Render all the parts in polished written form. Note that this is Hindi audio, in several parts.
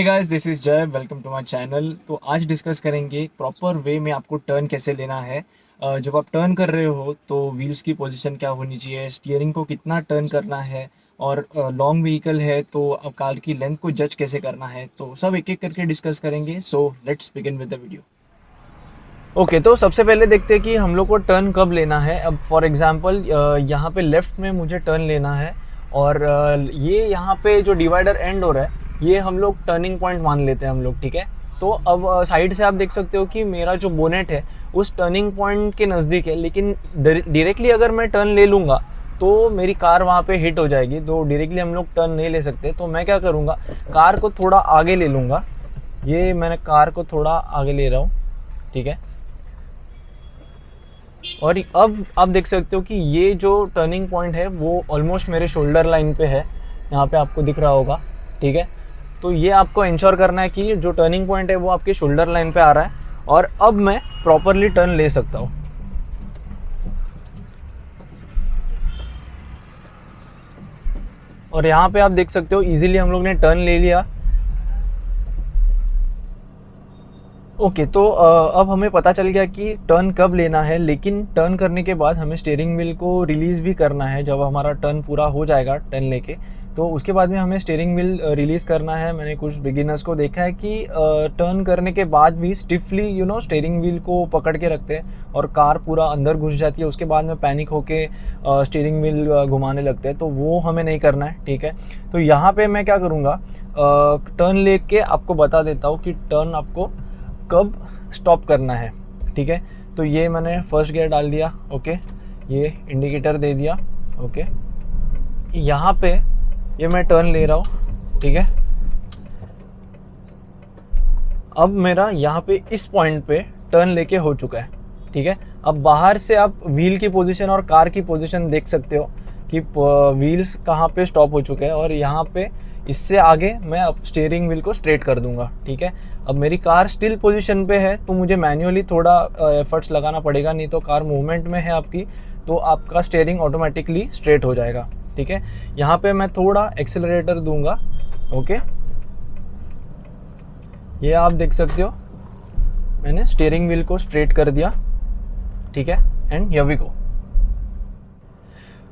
Hey guys, this is Jay. Welcome to my channel. तो आज डिस्कस करेंगे प्रॉपर वे में आपको टर्न कैसे लेना है। जब आप टर्न कर रहे हो तो व्हील्स की पोजीशन क्या होनी चाहिए, स्टीयरिंग को कितना टर्न करना है, और लॉन्ग व्हीकल है तो अब कार की लेंथ को जज कैसे करना है, तो सब एक एक करके डिस्कस करेंगे। So let's begin with the video. Okay, तो सबसे पहले देखते हैं कि हम लोग को टर्न कब लेना है। अब फॉर एग्जांपल यहाँ पे लेफ़्ट में मुझे टर्न लेना है, और ये यहाँ पे जो डिवाइडर एंड हो रहा है ये हम लोग टर्निंग पॉइंट मान लेते हैं हम लोग, ठीक है। तो अब साइड से आप देख सकते हो कि मेरा जो बोनेट है उस टर्निंग पॉइंट के नज़दीक है, लेकिन डायरेक्टली अगर मैं टर्न ले लूँगा तो मेरी कार वहाँ पे हिट हो जाएगी। तो डायरेक्टली हम लोग टर्न नहीं ले सकते, तो मैं क्या करूँगा, कार को थोड़ा आगे ले लूँगा। ये मैंने कार को थोड़ा आगे ले रहा हूँ, ठीक है। और अब आप देख सकते हो कि ये जो टर्निंग पॉइंट है वो ऑलमोस्ट मेरे शोल्डर लाइन पे है, यहाँ पे आपको दिख रहा होगा, ठीक है। तो ये आपको इंश्योर करना है कि जो टर्निंग पॉइंट है वो आपके शोल्डर लाइन पे आ रहा है, और अब मैं प्रॉपरली टर्न ले सकता हूँ। और यहाँ पे आप देख सकते हो इजीली हम लोग ने टर्न ले लिया। ओके, तो अब हमें पता चल गया कि टर्न कब लेना है, लेकिन टर्न करने के बाद हमें स्टीयरिंग व्हील को रिलीज़ भी करना है। जब हमारा टर्न पूरा हो जाएगा टर्न लेके, तो उसके बाद में हमें स्टीयरिंग व्हील रिलीज़ करना है। मैंने कुछ बिगिनर्स को देखा है कि टर्न करने के बाद भी स्टिफली स्टीयरिंग व्हील को पकड़ के रखते हैं और कार पूरा अंदर घुस जाती है। उसके बाद में पैनिक होके स्टीयरिंग व्हील घुमाने लगते हैं, तो वो हमें नहीं करना है, ठीक है। तो यहाँ पे मैं क्या करूँगा, टर्न लेके आपको बता देता हूँ कि टर्न आपको कब स्टॉप करना है, ठीक है। तो ये मैंने फर्स्ट गियर डाल दिया, ओके। ये इंडिकेटर दे दिया, ओके। यहाँ पे ये मैं टर्न ले रहा हूँ, ठीक है। अब मेरा यहाँ पे इस पॉइंट पे टर्न लेके हो चुका है, ठीक है। अब बाहर से आप व्हील की पोजीशन और कार की पोजीशन देख सकते हो कि व्हील्स कहाँ पे स्टॉप हो चुके हैं, और यहाँ पे इससे आगे मैं अब स्टीयरिंग व्हील को स्ट्रेट कर दूंगा, ठीक है। अब मेरी कार स्टिल पोजीशन पे है, तो मुझे मैन्युअली थोड़ा एफर्ट्स लगाना पड़ेगा, नहीं तो कार मूवमेंट में है आपकी, तो आपका स्टीयरिंग ऑटोमेटिकली स्ट्रेट हो जाएगा, ठीक है। यहाँ पे मैं थोड़ा एक्सेलरेटर दूंगा, ओके। ये आप देख सकते हो मैंने स्टीयरिंग व्हील को स्ट्रेट कर दिया, ठीक है। And here we go.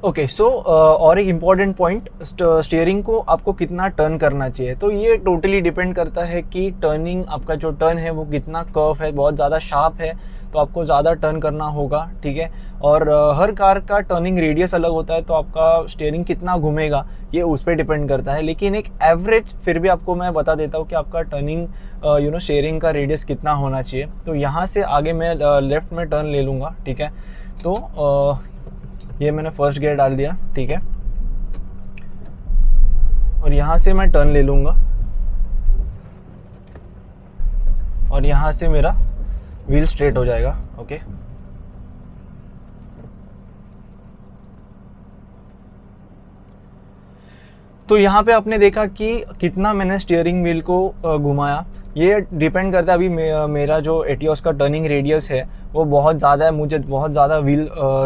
Okay, so और एक इम्पॉर्टेंट पॉइंट, स्टीयरिंग को आपको कितना टर्न करना चाहिए। तो ये टोटली डिपेंड करता है कि टर्निंग, आपका जो टर्न है वो कितना कर्व है, बहुत ज़्यादा शार्प है तो आपको ज़्यादा टर्न करना होगा, ठीक है। और हर कार का टर्निंग रेडियस अलग होता है, तो आपका स्टीयरिंग कितना घूमेगा ये उस पर डिपेंड करता है। लेकिन एक एवरेज फिर भी आपको मैं बता देता हूँ कि आपका टर्निंग स्टीयरिंग का रेडियस कितना होना चाहिए। तो यहाँ से आगे मैं लेफ़्ट में टर्न ले लूँगा, ठीक है। तो ये मैंने फर्स्ट गियर डाल दिया, ठीक है। और यहाँ से मैं टर्न ले लूँगा, और यहाँ से मेरा व्हील स्ट्रेट हो जाएगा, ओके। तो यहाँ पे आपने देखा कि कितना मैंने स्टीयरिंग व्हील को घुमाया। ये डिपेंड करता है, अभी मेरा जो एटियोस का टर्निंग रेडियस है वो बहुत ज़्यादा है, मुझे बहुत ज़्यादा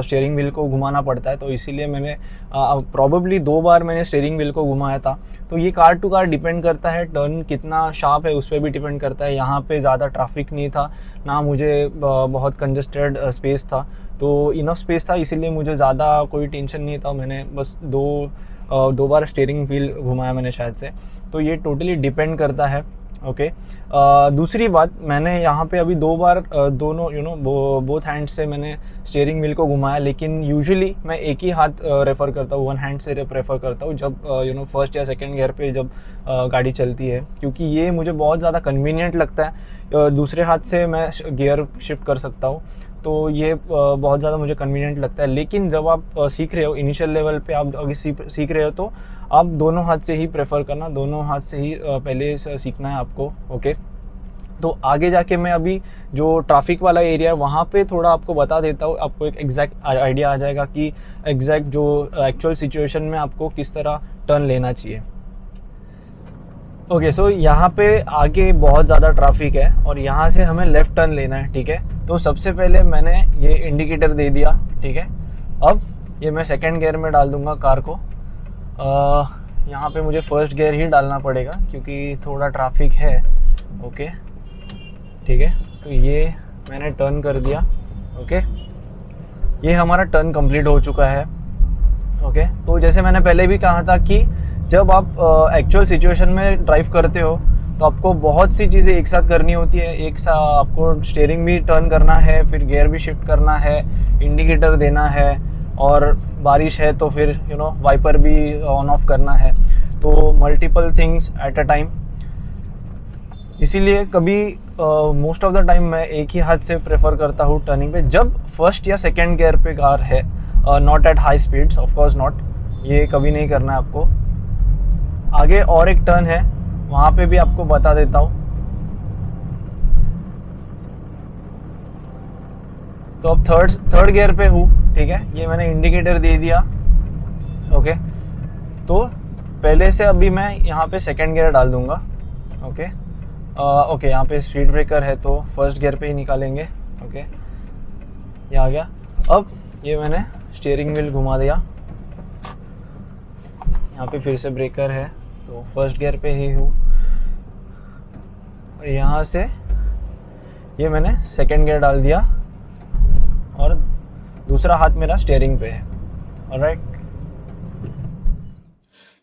स्टीयरिंग व्हील को घुमाना पड़ता है, तो इसीलिए मैंने प्रॉबेबली 2 बार मैंने स्टीयरिंग व्हील को घुमाया था। तो ये कार टू कार डिपेंड करता है, टर्न कितना शार्प है उस पर भी डिपेंड करता है। यहाँ पे ज़्यादा ट्रैफिक नहीं था, ना मुझे बहुत कंजस्टेड स्पेस था, तो इनफ स्पेस था, इसीलिए मुझे ज़्यादा कोई टेंशन नहीं था। मैंने बस दो बार स्टीयरिंग व्हील घुमाया मैंने शायद से। तो ये टोटली डिपेंड करता है, ओके। दूसरी बात, मैंने यहाँ पे अभी 2 बार दोनों बोथ हैंड से मैंने स्टीयरिंग व्हील को घुमाया, लेकिन यूजुअली मैं एक ही हाथ रेफ़र करता हूँ, वन हैंड से प्रेफर करता हूँ जब फर्स्ट या सेकंड गियर पे जब गाड़ी चलती है, क्योंकि ये मुझे बहुत ज़्यादा कन्वीनियंट लगता है। दूसरे हाथ से मैं गियर शिफ्ट कर सकता हूँ, तो ये बहुत ज़्यादा मुझे कन्वीनियंट लगता है। लेकिन जब आप सीख रहे हो, इनिशियल लेवल पे आप अगर सीख रहे हो, तो आप दोनों हाथ से ही प्रेफर करना, दोनों हाथ से ही पहले सीखना है आपको, ओके। तो आगे जाके मैं अभी जो ट्रैफिक वाला एरिया है वहाँ पे थोड़ा आपको बता देता हूँ, आपको एक एग्जैक्ट आइडिया आ जाएगा कि एग्जैक्ट जो एक्चुअल सिचुएशन में आपको किस तरह टर्न लेना चाहिए। ओके, सो यहाँ पे आगे बहुत ज़्यादा ट्रैफिक है और यहाँ से हमें लेफ़्ट टर्न लेना है, ठीक है। तो सबसे पहले मैंने ये इंडिकेटर दे दिया, ठीक है। अब ये मैं सेकंड गियर में डाल दूँगा कार को। यहाँ पे मुझे फर्स्ट गियर ही डालना पड़ेगा क्योंकि थोड़ा ट्रैफिक है। ओके ठीक है, तो ये मैंने टर्न कर दिया। ओके, ये हमारा टर्न कंप्लीट हो चुका है। ओके, तो जैसे मैंने पहले भी कहा था कि जब आप एक्चुअल सिचुएशन में ड्राइव करते हो तो आपको बहुत सी चीज़ें एक साथ करनी होती है। एक साथ आपको स्टीयरिंग भी टर्न करना है, फिर गियर भी शिफ्ट करना है, इंडिकेटर देना है, और बारिश है तो फिर वाइपर भी ऑन ऑफ करना है। तो multiple things at a time. इसीलिए कभी मोस्ट ऑफ द टाइम मैं एक ही हाथ से प्रेफर करता हूँ टर्निंग पे, जब फर्स्ट या सेकेंड गियर पे कार है, not at high speeds, of course not, ये कभी नहीं करना है आपको। आगे और एक टर्न है, वहाँ पे भी आपको बता देता हूँ। तो अब थर्ड गियर पे हूँ, ठीक है, ये मैंने इंडिकेटर दे दिया। ओके, तो पहले से अभी मैं यहाँ पे सेकेंड गियर डाल दूँगा। ओके ओके, यहाँ पे स्पीड ब्रेकर है तो फर्स्ट गियर पे ही निकालेंगे। ओके, ये आ गया। अब ये मैंने स्टीयरिंग व्हील घुमा दिया, यहाँ पे फिर से ब्रेकर है तो फर्स्ट गियर पे ही हूँ। और यहाँ से ये मैंने सेकेंड गियर डाल दिया और दूसरा हाथ मेरा स्टीयरिंग पे है। Alright,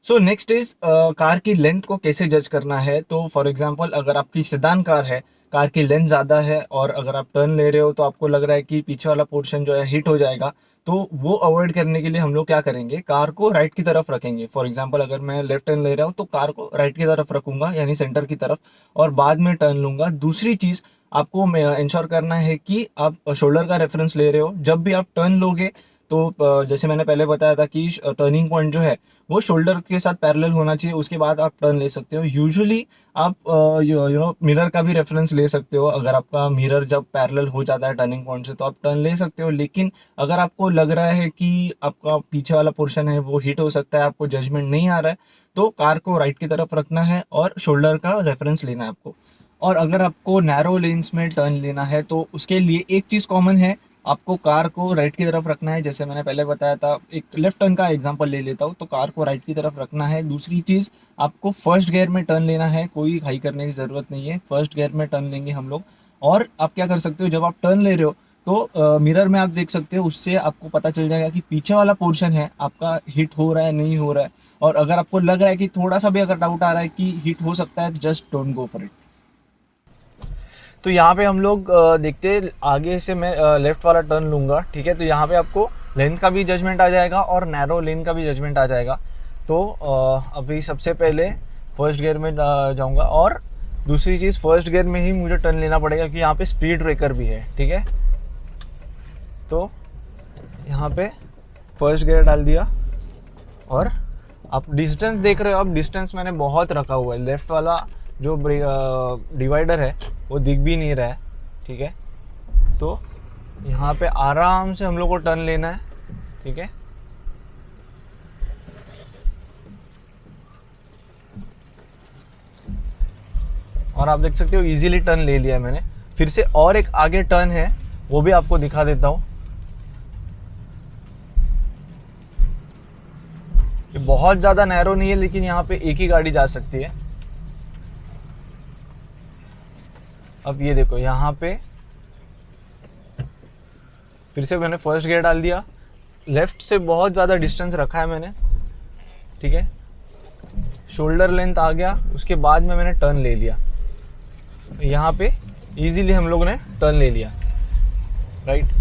so next is car की लेंथ को कैसे जज करना है। तो फॉर एग्जांपल अगर आपकी सेडान कार है, कार की लेंथ ज़्यादा है और अगर आप टर्न ले रहे हो तो आपको लग रहा है कि पीछे वाला पोर्शन जो है हिट हो जाएगा, तो वो अवॉइड करने के लिए हम लोग क्या करेंगे, कार को राइट की तरफ रखेंगे। फॉर एग्जांपल अगर मैं लेफ्ट टर्न ले रहा हूँ तो कार को राइट की तरफ रखूंगा, यानी सेंटर की तरफ, और बाद में टर्न लूंगा। दूसरी चीज़ आपको इंश्योर करना है कि आप शोल्डर का रेफरेंस ले रहे हो। जब भी आप टर्न लोगे तो जैसे मैंने पहले बताया था कि टर्निंग पॉइंट जो है वो शोल्डर के साथ पैरेलल होना चाहिए, उसके बाद आप टर्न ले सकते हो। यूजुअली आप मिरर का भी रेफरेंस ले सकते हो। अगर आपका मिरर जब पैरेलल हो जाता है टर्निंग पॉइंट से तो आप टर्न ले सकते हो, लेकिन अगर आपको लग रहा है कि आपका पीछे वाला पोर्शन है वो हिट हो सकता है, आपको जजमेंट नहीं आ रहा है, तो कार को राइट की तरफ रखना है और शोल्डर का रेफरेंस लेना है आपको। और अगर आपको नैरो लेन्स में टर्न लेना है तो उसके लिए एक चीज़ कॉमन है, आपको कार को राइट की तरफ रखना है। जैसे मैंने पहले बताया था, एक लेफ्ट टर्न का एग्जांपल ले लेता हूँ, तो कार को राइट की तरफ रखना है। दूसरी चीज़, आपको फर्स्ट गियर में टर्न लेना है, कोई हाई करने की ज़रूरत नहीं है, फर्स्ट गियर में टर्न लेंगे हम लोग। और आप क्या कर सकते हो, जब आप टर्न ले रहे हो तो मिरर में आप देख सकते हो, उससे आपको पता चल जाएगा कि पीछे वाला पोर्शन है आपका हिट हो रहा है नहीं हो रहा है। और अगर आपको लग रहा है कि थोड़ा सा भी अगर डाउट आ रहा है कि हिट हो सकता है, just don't go for it. तो यहाँ पे हम लोग देखते, आगे से मैं लेफ़्ट वाला टर्न लूँगा, ठीक है। तो यहाँ पे आपको लेंथ का भी जजमेंट आ जाएगा और नैरो लेन का भी जजमेंट आ जाएगा। तो अभी सबसे पहले फर्स्ट गियर में जाऊँगा, और दूसरी चीज़ फर्स्ट गियर में ही मुझे टर्न लेना पड़ेगा क्योंकि यहाँ पे स्पीड ब्रेकर भी है, ठीक है। तो यहाँ पे फर्स्ट गियर डाल दिया, और आप डिस्टेंस देख रहे हो, अब डिस्टेंस मैंने बहुत रखा हुआ है। लेफ़्ट वाला जो डिवाइडर है वो दिख भी नहीं रहा है, ठीक है। तो यहाँ पे आराम से हम लोग को टर्न लेना है, ठीक है। और आप देख सकते हो इजीली टर्न ले लिया है मैंने। फिर से और एक आगे टर्न है, वो भी आपको दिखा देता हूँ। ये बहुत ज़्यादा नैरो नहीं है, लेकिन यहाँ पे एक ही गाड़ी जा सकती है। अब ये देखो, यहाँ पे फिर से मैंने फर्स्ट गियर डाल दिया, लेफ्ट से बहुत ज़्यादा डिस्टेंस रखा है मैंने, ठीक है। शोल्डर लेंथ आ गया, उसके बाद में मैंने टर्न ले लिया। यहाँ पे इजीली हम लोगों ने टर्न ले लिया, राइट।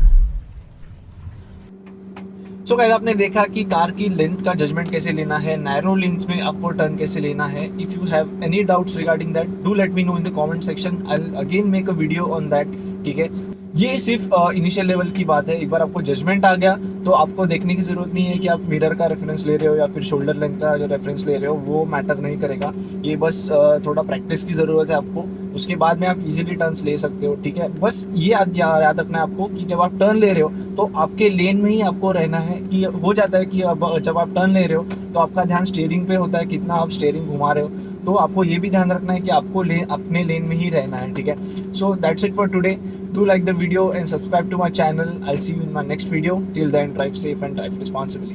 सो गाइस, आपने देखा कि कार की लेंथ का जजमेंट कैसे लेना है, नैरो लेन्स में आपको टर्न कैसे लेना है। If you have any doubts regarding that, do let me know in the comment section, I will again make a video on that, ठीक है। ये सिर्फ इनिशियल लेवल की बात है। एक बार आपको जजमेंट आ गया तो आपको देखने की ज़रूरत नहीं है कि आप मिरर का रेफरेंस ले रहे हो या फिर शोल्डर लेंथ का जो रेफरेंस ले रहे हो, वो मैटर नहीं करेगा। ये बस थोड़ा प्रैक्टिस की ज़रूरत है आपको, उसके बाद में आप इजीली टर्न्स ले सकते हो, ठीक है। बस ये याद रखना है आपको कि जब आप टर्न ले रहे हो तो आपके लेन में ही आपको रहना है। कि हो जाता है कि अब जब आप टर्न ले रहे हो तो आपका ध्यान स्टीयरिंग पे होता है, कितना आप स्टीयरिंग घुमा रहे हो, तो आपको ये भी ध्यान रखना है कि आपको अपने लेन में ही रहना है, ठीक है। So that's it for today. Do like the video and subscribe to my channel. I'll see you in my next video. Till then, drive safe and drive responsibly.